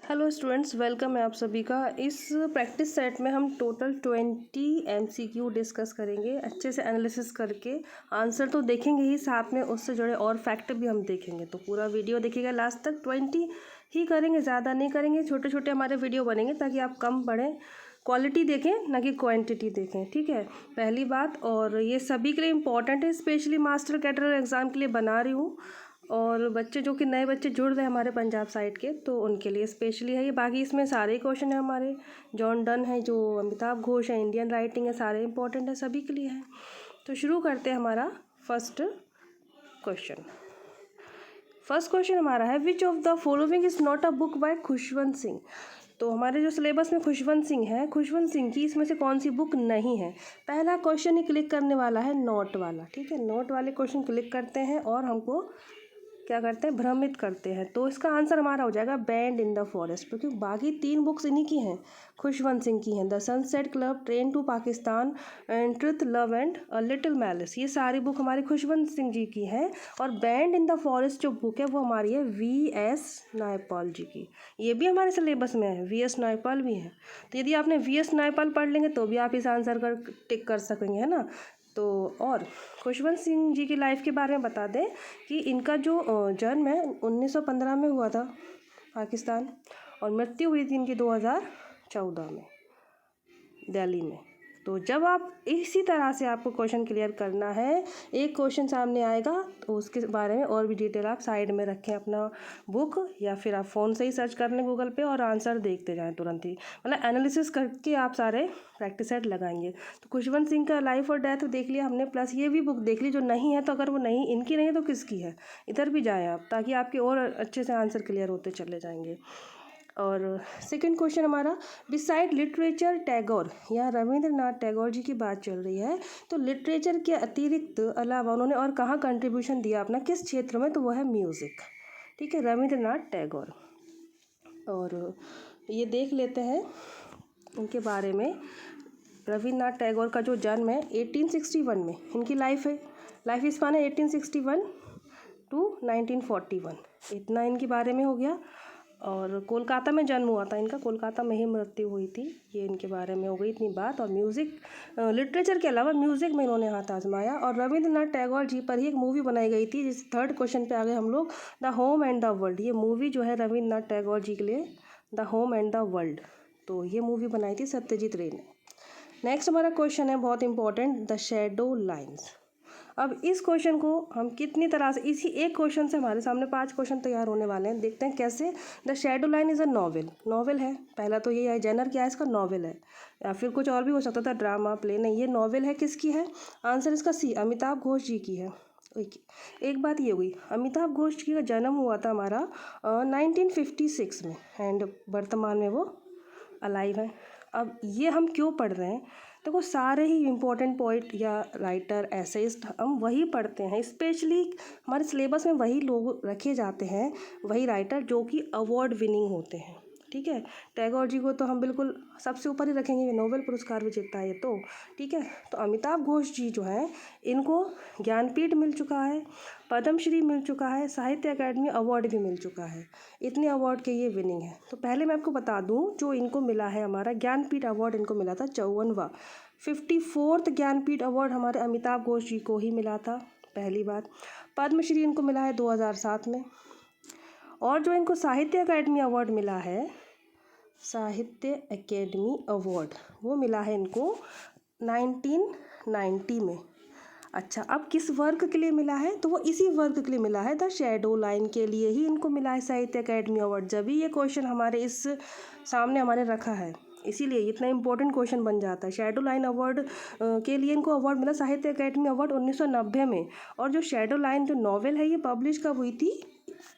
Hello students, welcome है आप सभी का। इस प्रैक्टिस सेट में हम टोटल 20 MCQ डिस्कस करेंगे, अच्छे से एनालिसिस करके। आंसर तो देखेंगे ही, साथ में उससे जुड़े और फैक्ट भी हम देखेंगे। तो पूरा वीडियो देखिएगा लास्ट तक। 20 ही करेंगे, ज़्यादा नहीं करेंगे। छोटे छोटे हमारे वीडियो बनेंगे ताकि आप कम पढ़ें, क्वालिटी देखें ना कि क्वांटिटी देखें, ठीक है। पहली बात, और ये सभी के लिए इम्पॉर्टेंट है, स्पेशली मास्टर कैडर एग्ज़ाम के लिए बना रही हूँ। और बच्चे जो कि नए बच्चे जुड़ रहे हैं हमारे पंजाब साइड के, तो उनके लिए स्पेशली है ये। बाकी इसमें सारे क्वेश्चन है हमारे, जॉन डन है, जो अमिताभ घोष है, इंडियन राइटिंग है, सारे इंपॉर्टेंट है, सभी के लिए है। तो शुरू करते हैं हमारा फर्स्ट क्वेश्चन। फर्स्ट क्वेश्चन हमारा है, विच of the following is not a book by Khushwant Singh. तो हमारे जो सिलेबस में खुशवंत सिंह है, खुशवंत सिंह की इसमें से कौन सी बुक नहीं है। पहला क्वेश्चन ही क्लिक करने वाला है नोट वाला, ठीक है। नोट वाले क्वेश्चन क्लिक करते हैं और हमको क्या करते हैं, भ्रमित करते हैं। तो इसका आंसर हमारा हो जाएगा बैंड इन द फॉरेस्ट, क्योंकि बाकी 3 बुक्स इन्हीं की हैं, खुशवंत सिंह की हैं। The sunset club, train to Pakistan and truth, love and a little malice, ये सारी बुक हमारी खुशवंत सिंह जी की है। और बैंड इन द फॉरेस्ट जो बुक है वो हमारी है VS नायपाल जी की। ये भी हमारे सिलेबस में है, VS नायपाल भी है। तो यदि आपने VS नायपाल पढ़ लेंगे तो भी आप इस आंसर का टिक कर सकेंगे, है ना। तो और खुशवंत सिंह जी की लाइफ के बारे में बता दें कि इनका जो जन्म है 1915 में हुआ था पाकिस्तान, और मृत्यु हुई थी इनकी 2014 में दिल्ली में। तो जब आप इसी तरह से आपको क्वेश्चन क्लियर करना है, एक क्वेश्चन सामने आएगा तो उसके बारे में और भी डिटेल आप साइड में रखें अपना बुक, या फिर आप फ़ोन से ही सर्च कर लें गूगल पे और आंसर देखते जाएं तुरंत ही, मतलब एनालिसिस करके आप सारे प्रैक्टिस सेट लगाएंगे। तो खुशवंत सिंह का लाइफ और डेथ देख लिया हमने, प्लस ये भी बुक देख ली जो नहीं है। तो अगर वो नहीं, इनकी नहीं है तो किसकी है, इधर भी जाएँ आप, ताकि आपके और अच्छे से आंसर क्लियर होते चले जाएंगे। और सेकंड क्वेश्चन हमारा, बिसाइड लिटरेचर टैगोर, यहाँ रविंद्रनाथ टैगोर जी की बात चल रही है। तो लिटरेचर के अतिरिक्त अलावा उन्होंने और कहाँ कंट्रीब्यूशन दिया अपना, किस क्षेत्र में, तो वो है म्यूज़िक, ठीक है, रविंद्रनाथ टैगोर। और ये देख लेते हैं उनके बारे में। रविंद्रनाथ टैगोर का जो जन्म है 1861 में, इनकी लाइफ है, लाइफ स्पान है 1861 टू 1941, इतना इनके बारे में हो गया। और कोलकाता में जन्म हुआ था इनका, कोलकाता में ही मृत्यु हुई थी, ये इनके बारे में हो गई इतनी बात। और म्यूज़िक, लिटरेचर के अलावा म्यूज़िक में इन्होंने हाथ आजमाया। और रविंद्रनाथ टैगोर जी पर ही एक मूवी बनाई गई थी, जिस थर्ड क्वेश्चन पे आ गए हम लोग, the home and the world. ये मूवी जो है रविंद्रनाथ टैगोर जी के लिए, the home and the world, तो ये मूवी बनाई थी सत्यजीत रे ने। नेक्स्ट हमारा क्वेश्चन है बहुत इंपॉर्टेंट, द शैडो लाइन्स। अब इस क्वेश्चन को हम कितनी तरह से, इसी एक क्वेश्चन से हमारे सामने 5 क्वेश्चन तैयार होने वाले हैं, देखते हैं कैसे। The shadow line is a novel, novel है, पहला तो ये है, जेनर क्या है इसका, नॉवेल है, या फिर कुछ और भी हो सकता था, ड्रामा, प्ले, नहीं, ये नॉवेल है। किसकी है, आंसर इसका सी, अमिताभ घोष जी की है। एक बात ये हुई, अमिताभ घोष जी का जन्म हुआ था हमारा 1956 में, एंड वर्तमान में वो अलाइव है। अब ये हम क्यों पढ़ रहे हैं, देखो सारे ही इम्पोर्टेंट पोइट या राइटर, एसेइस्ट हम वही पढ़ते हैं, स्पेशली हमारे सिलेबस में वही लोग रखे जाते हैं, वही राइटर जो कि अवार्ड विनिंग होते हैं, ठीक है। टैगोर जी को तो हम बिल्कुल सबसे ऊपर ही रखेंगे, ये नोबेल पुरस्कार विजेता है ये तो, ठीक है। तो अमिताभ घोष जी जो हैं, इनको ज्ञानपीठ मिल चुका है, पद्मश्री मिल चुका है, साहित्य अकादमी अवार्ड भी मिल चुका है, इतने अवार्ड के ये विनिंग है। तो पहले मैं आपको बता दूं, जो इनको मिला है हमारा ज्ञानपीठ अवार्ड, इनको मिला था 54वां, 54th ज्ञानपीठ अवार्ड हमारे अमिताभ घोष जी को ही मिला था, पहली बात। पद्मश्री इनको मिला है 2007 में। और जो इनको साहित्य अकादमी अवार्ड मिला है, साहित्य अकेडमी अवार्ड, वो मिला है इनको 1990 में। अच्छा, अब किस वर्क के लिए मिला है, तो वो इसी वर्क के लिए मिला है, द शैडो लाइन के लिए ही इनको मिला है साहित्य अकेडमी अवार्ड। जब भी ये क्वेश्चन हमारे इस सामने हमारे रखा है, इसीलिए इतना इंपॉर्टेंट क्वेश्चन बन जाता है। शैडो लाइन अवार्ड के लिए इनको अवार्ड मिला, साहित्य अकेडमी अवार्ड 1990 में। और जो शैडो लाइन जो नॉवेल है, ये पब्लिश कब हुई थी,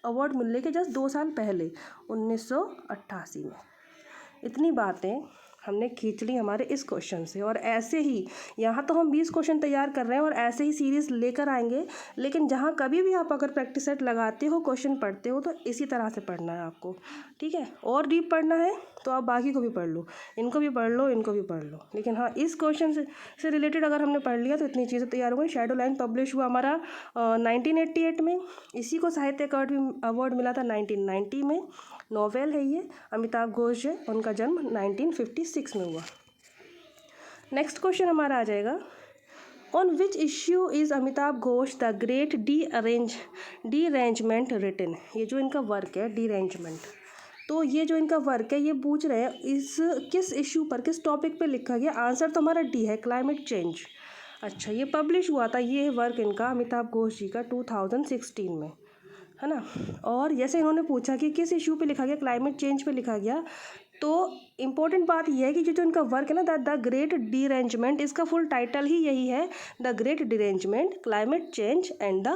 अवार्ड मिलने के जस्ट 2 साल पहले, 1988 में। इतनी बातें हमने खींच ली हमारे इस क्वेश्चन से। और ऐसे ही यहाँ तो हम 20 क्वेश्चन तैयार कर रहे हैं और ऐसे ही सीरीज़ लेकर आएंगे, लेकिन जहाँ कभी भी आप अगर प्रैक्टिस सेट लगाते हो, क्वेश्चन पढ़ते हो, तो इसी तरह से पढ़ना है आपको, ठीक है। और डीप पढ़ना है तो आप बाकी को भी पढ़ लो, इनको भी पढ़ लो, इनको भी पढ़ लो, लेकिन हाँ इस क्वेश्चन से रिलेटेड अगर हमने पढ़ लिया तो इतनी चीज़ें तैयार हो गई। शैडो लाइन पब्लिश हुआ हमारा 1988 में, इसी को साहित्य अकादमी अवार्ड मिला था 1990 में। नॉवेल है ये, अमिताभ घोष है, उनका जन्म 1956 में हुआ। नेक्स्ट क्वेश्चन हमारा आ जाएगा, on which issue is Amitabh Ghosh the great derangement written. ये जो इनका वर्क है डीअरेंजमेंट, तो ये जो इनका वर्क है ये पूछ रहे हैं इस किस इश्यू पर, किस टॉपिक पे लिखा गया। आंसर तो हमारा डी है, क्लाइमेट चेंज। अच्छा, ये पब्लिश हुआ था ये वर्क इनका अमिताभ घोष जी का 2016 में, है ना। और जैसे इन्होंने पूछा कि किस इशू पे लिखा गया, क्लाइमेट चेंज पे लिखा गया, तो इम्पोर्टेंट बात यह है कि जो इनका वर्क है ना द ग्रेट डीअरेंजमेंट, इसका फुल टाइटल ही यही है, the great derangement, climate change and the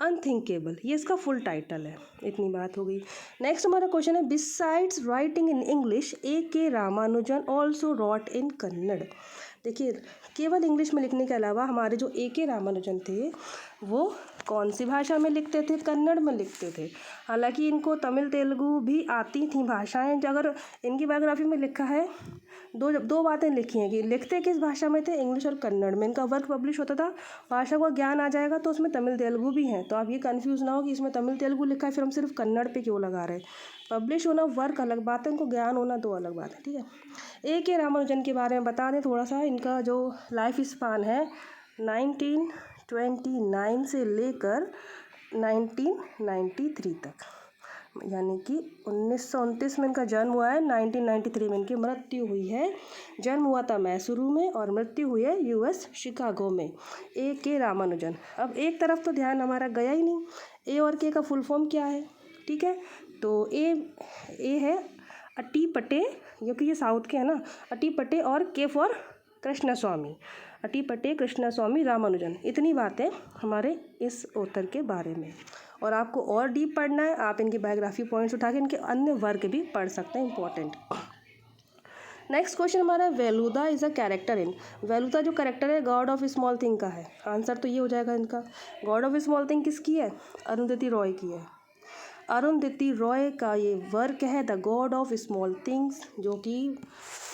unthinkable, ये इसका फुल टाइटल है। इतनी बात हो गई। नेक्स्ट हमारा क्वेश्चन है, besides writing in English A.K. Ramanujan also wrote in Kannada. देखिए, केवल इंग्लिश में लिखने के अलावा हमारे जो A.K. रामानुजन थे वो कौन सी भाषा में लिखते थे, कन्नड़ में लिखते थे। हालांकि इनको तमिल तेलुगु भी आती थी भाषाएं। अगर इनकी बायोग्राफी में लिखा है, दो बातें लिखी हैं कि लिखते किस भाषा में थे, इंग्लिश और कन्नड़ में। इनका वर्क पब्लिश होता था, भाषा का ज्ञान आ जाएगा तो उसमें तमिल तेलुगु भी है, तो आप ये कंफ्यूज ना हो कि इसमें तमिल तेलुगु लिखा है फिर हम सिर्फ कन्नड़ पे क्यों लगा रहे हैं। पब्लिश होना वर्क अलग बात है, उनको ज्ञान होना दो अलग बात है, ठीक है। A.K. रामानुजन के बारे में बता दें थोड़ा सा, इनका जो लाइफ स्पान है 1929 से लेकर 1993 तक, यानी कि 1929 में इनका जन्म हुआ है, 1993 में इनकी मृत्यु हुई है। जन्म हुआ था मैसूरू में और मृत्यु हुई है US शिकागो में। A.K. रामानुजन। अब एक तरफ तो ध्यान हमारा गया ही नहीं, A और K का फुल फॉर्म क्या है, ठीक है। तो ए है अट्टीपट्टे, क्योंकि ये साउथ के है ना, अट्टीपट्टे, और K फॉर कृष्ण स्वामी, अट्टीपट्टे कृष्ण स्वामी रामानुजन। इतनी बातें हमारे इस ऑथर के बारे में। और आपको और डीप पढ़ना है, आप इनकी बायोग्राफी पॉइंट्स उठा के इनके अन्य वर्क भी पढ़ सकते हैं, इंपॉर्टेंट। नेक्स्ट क्वेश्चन हमारा, वेलुदा इज़ अ कैरेक्टर इन। वेलुदा जो कैरेक्टर है गॉड ऑफ स्मॉल थिंग का है। आंसर तो ये हो जाएगा इनका, गॉड ऑफ स्मॉल थिंग किसकी है, अरुंधति रॉय की है। अरुंधति रॉय का ये वर्क है the God of small things, जो कि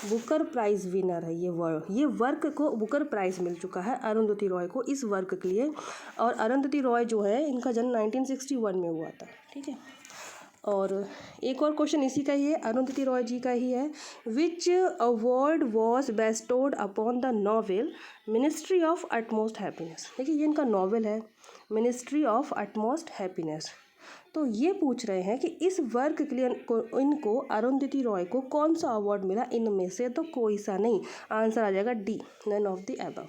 बुकर प्राइज़ विनर है। ये वर्क को बुकर प्राइज़ मिल चुका है अरुंधति रॉय को इस वर्क के लिए। और अरुंधति रॉय जो है इनका जन्म 1961 में हुआ था, ठीक है। और एक और क्वेश्चन इसी का ही है, अरुंधति रॉय जी का ही है, which award was bestowed upon the novel ministry of utmost happiness. देखिए, ये इनका नॉवेल है मिनिस्ट्री ऑफ अटमोस्ट हैप्पीनेस। तो ये पूछ रहे हैं कि इस वर्क के लिए इनको अरुंधति रॉय को कौन सा अवार्ड मिला, इनमें से तो कोई सा नहीं। आंसर आ जाएगा D, none of the above.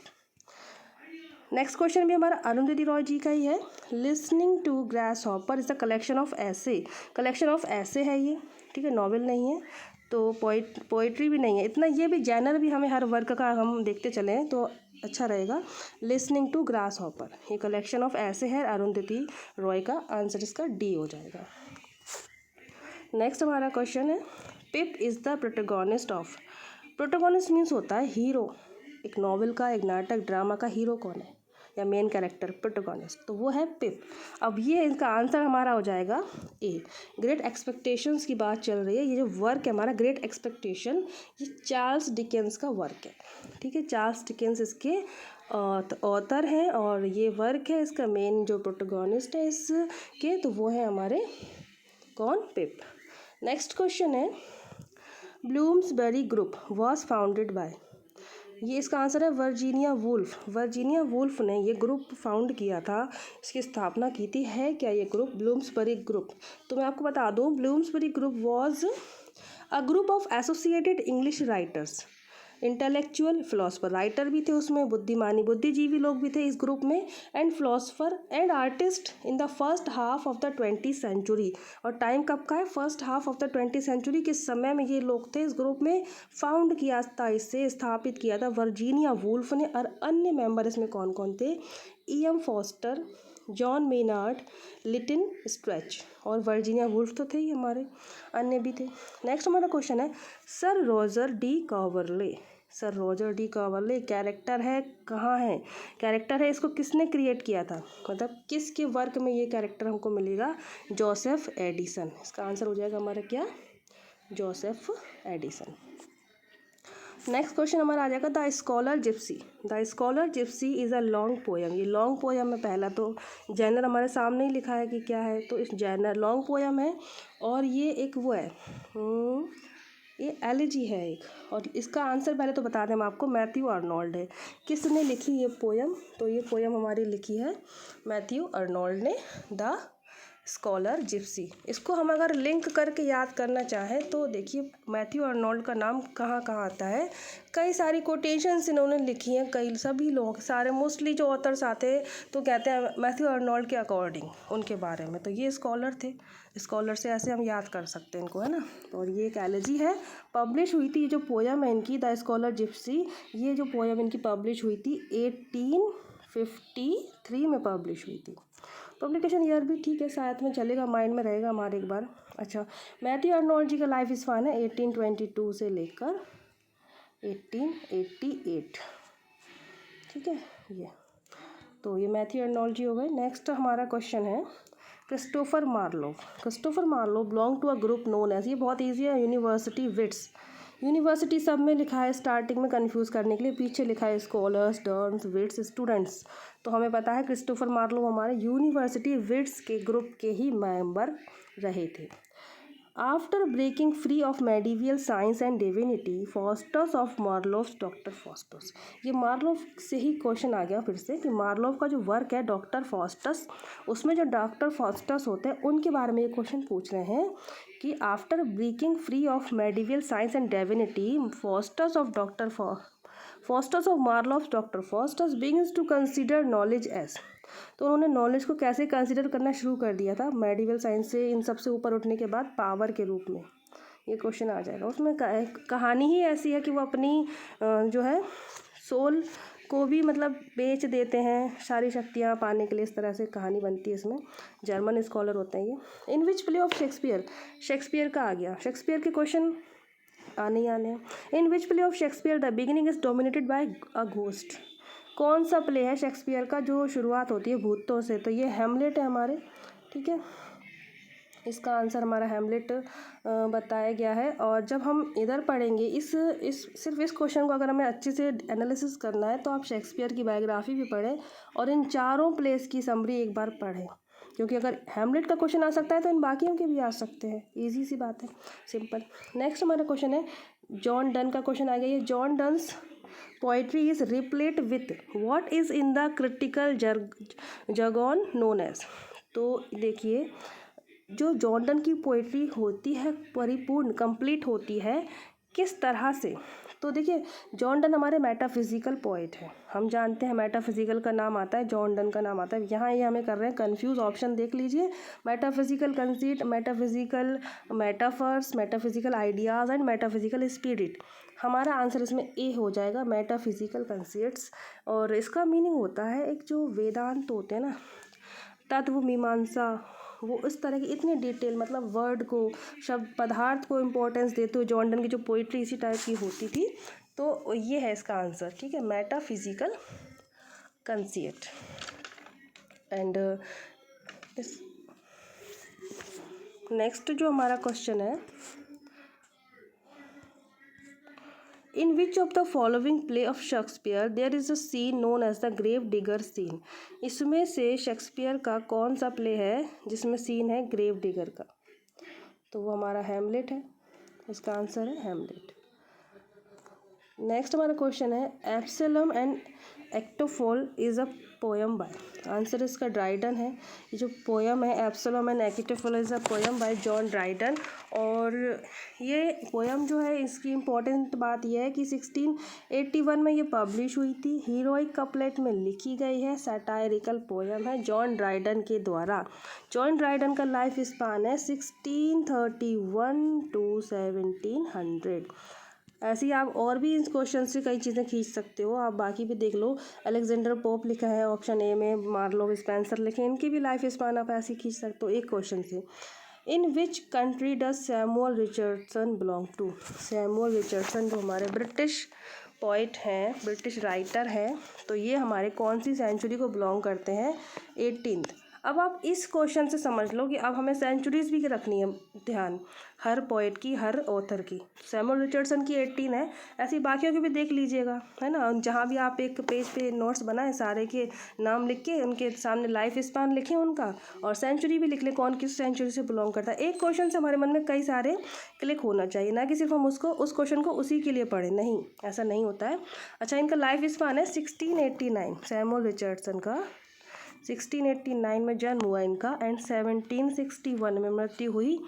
Next question भी हमारा अरुंधति रॉय जी का ही है, listening to grasshopper is the collection of essays. Collection of essays है ये, ठीक है, नॉवेल नहीं है, तो पोइट्री भी नहीं है। इतना ये भी जैनर भी हमें हर वर्क का हम देखते चले तो अच्छा रहेगा। लिसनिंग टू ग्रास हॉपर ये कलेक्शन ऑफ ऐसे है अरुंधति रॉय का, आंसर इसका डी हो जाएगा। नेक्स्ट हमारा क्वेश्चन है, Pip is the protagonist of. Protagonist means होता है हीरो, एक नॉवेल का, एक नाटक ड्रामा का हीरो कौन है या मेन कैरेक्टर, प्रोटोगोनिस्ट, तो वो है पिप। अब ये इसका आंसर हमारा हो जाएगा ए। ग्रेट एक्सपेक्टेशंस की बात चल रही है, ये जो वर्क है हमारा ग्रेट एक्सपेक्टेशन, ये चार्ल्स डिकेंस का वर्क है, ठीक है। चार्ल्स डिकेंस इसके ऑथर हैं और ये वर्क है, इसका मेन जो प्रोटोगोनिस्ट है इसके, तो वो है हमारे कौन, पिप। नेक्स्ट क्वेश्चन है, Bloomsbury group was founded by. ये इसका आंसर है वर्जीनिया वुल्फ। वर्जीनिया वुल्फ ने ये ग्रुप फाउंड किया था, इसकी स्थापना की थी। है क्या ये ग्रुप, ब्लूम्सबेरी ग्रुप। तो मैं आपको बता दूं, Bloomsbury group was a group of associated English writers, intellectual philosopher, writer भी थे उसमें, बुद्धिमानी बुद्धिजीवी लोग भी थे इस ग्रुप में, and philosopher and artist in the first half of the 20th century. और टाइम कब का है, first half of the 20th century के समय में ये लोग थे इस ग्रुप में। फाउंड किया था, इसे स्थापित किया था वर्जीनिया वुल्फ ने। और अन्य मेंबर इसमें कौन कौन थे, E.M. Foster, John Maynard, little stretch और वर्जीनिया वुल्फ तो थे ही हमारे, अन्य भी थे। नेक्स्ट हमारा क्वेश्चन है sir Roger de Coverley. Sir Roger de Coverley character है, कहाँ है कैरेक्टर है, इसको किसने क्रिएट किया था, मतलब किसके वर्क में ये कैरेक्टर हमको मिलेगा, जोसेफ एडिसन। इसका आंसर हो जाएगा हमारा क्या, जोसेफ एडिसन। नेक्स्ट क्वेश्चन हमारा आ जाएगा the scholar Gypsy. The scholar Gypsy is a long poem. ये लॉन्ग पोएम है, पहला तो जैनर हमारे सामने ही लिखा है कि क्या है, तो इस जैनर लॉन्ग पोएम है और ये एक वो है ये एलिजी है एक, और इसका आंसर पहले तो बता दें हम आपको, मैथ्यू अर्नोल्ड है। किसने लिखी ये पोएम, तो ये पोएम हमारी लिखी है मैथ्यू अर्नोल्ड ने, द स्कॉलर जिप्सी। इसको हम अगर लिंक करके याद करना चाहें तो देखिए मैथ्यू अर्नोल्ड का नाम कहाँ कहाँ आता है, कई सारी कोटेशंस इन्होंने लिखी हैं, कई सभी लोग सारे मोस्टली जो ऑथर्स आते हैं तो कहते हैं मैथ्यू अर्नोल्ड के अकॉर्डिंग उनके बारे में, तो ये स्कॉलर थे, स्कॉलर से ऐसे हम याद कर सकते हैं इनको, है ना। और ये एक एलजी है, पब्लिश हुई थी, ये जो पोएम है इनकी द स्कॉलर जिप्सी, ये जो पोएम इनकी पब्लिश हुई थी 1853 में पब्लिश हुई थी। पब्लिकेशन ईयर भी ठीक है, शायद में चलेगा, माइंड में रहेगा हमारे एक बार। अच्छा, मैथ्यू अर्नोल्ड जी का लाइफ स्पान है 1822 से लेकर 1888, ठीक है ये, तो ये मैथ्यू अर्नोल्ड जी हो गए। नेक्स्ट हमारा क्वेश्चन है Christopher Marlowe. Christopher Marlowe belong to a group known as, ये बहुत ईजी है, यूनिवर्सिटी विट्स। यूनिवर्सिटी सब में लिखा है, स्टार्टिंग में कंफ्यूज करने के लिए पीछे लिखा है स्कॉलर्स, डर्न्स, विट्स, स्टूडेंट्स, तो हमें पता है क्रिस्टोफर मार्लो हमारे यूनिवर्सिटी विट्स के ग्रुप के ही मेंबर रहे थे। After breaking free of medieval science and divinity, Faustus of Marlowe doctor Faustus, ये मार्लोव से ही क्वेश्चन आ गया फिर से कि मार्लोव का जो वर्क है डॉक्टर फॉस्टस, उसमें जो डॉक्टर फॉस्टस होते हैं उनके बारे में ये क्वेश्चन पूछ रहे हैं कि after breaking free of medieval science and divinity, Faustus of doctor Faustus of Marlowe doctor Faustus begins to consider knowledge as, तो उन्होंने नॉलेज को कैसे कंसिडर करना शुरू कर दिया था मेडिवल साइंस से इन सब से ऊपर उठने के बाद, पावर के रूप में, ये क्वेश्चन आ जाएगा। उसमें कहानी ही ऐसी है कि वो अपनी जो है सोल को भी मतलब बेच देते हैं सारी शक्तियाँ पाने के लिए, इस तरह से कहानी बनती है इसमें। जर्मन स्कॉलर होते हैं ये। In which play of Shakespeare, Shakespeare का आ गया, शेक्सपियर के क्वेश्चन आने ही आने। In which play of Shakespeare the beginning is dominated by a ghost, कौन सा प्ले है शेक्सपियर का जो शुरुआत होती है भूतों से, तो ये हैमलेट है हमारे, ठीक है, इसका आंसर हमारा हैमलेट बताया गया है। और जब हम इधर पढ़ेंगे इस सिर्फ इस क्वेश्चन को अगर हमें अच्छे से एनालिसिस करना है तो आप शेक्सपियर की बायोग्राफी भी पढ़ें और इन चारों प्लेस की समरी एक बार पढ़ें, क्योंकि अगर हैमलेट का क्वेश्चन आ सकता है तो इन बाकियों के भी आ सकते हैं, ईजी सी बात है, सिंपल। नेक्स्ट हमारा क्वेश्चन है जॉन डन का क्वेश्चन आ गया, ये John डन्स poetry is replete with what is in the critical jargon known as, तो देखिए जो जॉर्डन की पोइट्री होती है परिपूर्ण कंप्लीट होती है किस तरह से, तो देखिए जॉन डन हमारे मेटाफिजिकल पोइट है, हम जानते हैं मेटाफिजिकल का नाम आता है, जॉन डन का नाम आता है, यहाँ ये हमें कर रहे हैं कंफ्यूज, ऑप्शन देख लीजिए, metaphysical conceit, metaphysical metaphors, metaphysical ideas and metaphysical spirit, हमारा आंसर इसमें ए हो जाएगा मेटाफिजिकल कंसीट्स। और इसका मीनिंग होता है एक जो वेदांत होते हैं ना, तत्व मीमांसा, वो इस तरह की इतनी डिटेल मतलब वर्ड को शब्द पदार्थ को इम्पोर्टेंस देते हुए जॉन डन की जो पोइट्री इसी टाइप की होती थी, तो ये है इसका आंसर, ठीक है, मेटाफिजिकल कंसीट। एंड नेक्स्ट जो हमारा क्वेश्चन है in which of the following play of Shakespeare there is a scene known as the grave digger scene, इसमें से शेक्सपियर का कौन सा प्ले है जिसमें सीन है ग्रेव डिगर का, तो वो हमारा हैमलेट है, इसका आंसर है हैमलेट। नेक्स्ट हमारा क्वेश्चन है Absalom and Achitophel is a poem by, answer इसका ड्राइडन है, ये जो पोएम है Absalom and Achitophel is a poem by John Dryden. और ये पोएम जो है इसकी इम्पोर्टेंट बात यह है कि 1681 में ये पब्लिश हुई थी, हीरोइक कपलेट में लिखी गई है, सैटायरिकल पोएम है जॉन ड्राइडन के द्वारा। जॉन ड्राइडन का लाइफ स्पान है 1631 to 1700, ऐसे ही आप और भी इस क्वेश्चन से कई चीज़ें खींच सकते हो, आप बाकी भी देख लो। अलेक्जेंडर पोप लिखा है ऑप्शन ए में, मार्लो स्पेंसर लिखे, इनकी भी लाइफ स्पान आप ऐसे ही खींच सकते हो एक क्वेश्चन से। In which country does Samuel Richardson belong to? Samuel Richardson जो हमारे ब्रिटिश पोइट हैं, ब्रिटिश राइटर हैं, तो ये हमारे कौन सी सेंचुरी को बिलोंग करते हैं? 18th। अब आप इस क्वेश्चन से समझ लो कि अब हमें सेंचुरीज भी रखनी है ध्यान, हर पोइट की, हर ऑथर की। सैमुअल रिचर्डसन की 18 है, ऐसी बाकियों की भी देख लीजिएगा, है ना। जहाँ भी आप एक पेज पे नोट्स बनाए, सारे के नाम लिख के उनके सामने लाइफ स्पान लिखें उनका, और सेंचुरी भी लिख लें कौन किस सेंचुरी से बिलोंग करता है। एक क्वेश्चन से हमारे मन में कई सारे क्लिक होना चाहिए, ना कि सिर्फ हम उसको उस क्वेश्चन को उसी के लिए पढ़ें, नहीं, ऐसा नहीं होता है। अच्छा, इनका लाइफ स्पान है 1689, सैमुअल रिचर्डसन का 1689 में जन्म हुआ इनका, एंड 1761 में मृत्यु हुई।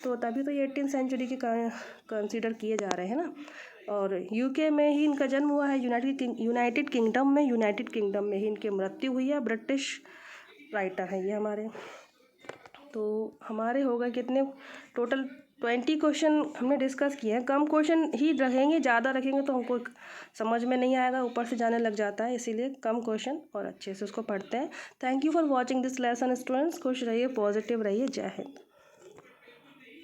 तो तभी तो ये 18th सेंचुरी के कंसीडर किए जा रहे हैं ना। और यूके में ही इनका जन्म हुआ है, यूनाइटेड किंगडम में ही इनकी मृत्यु हुई है। ब्रिटिश राइटर हैं ये हमारे। तो हमारे हो गए कितने टोटल? 20 क्वेश्चन हमने डिस्कस किए हैं। कम क्वेश्चन ही रखेंगे, ज़्यादा रखेंगे तो हमको समझ में नहीं आएगा, ऊपर से जाने लग जाता है, इसीलिए कम क्वेश्चन और अच्छे से उसको पढ़ते हैं। Thank you for watching this lesson students. खुश रहिए, पॉजिटिव रहिए। जय हिंद।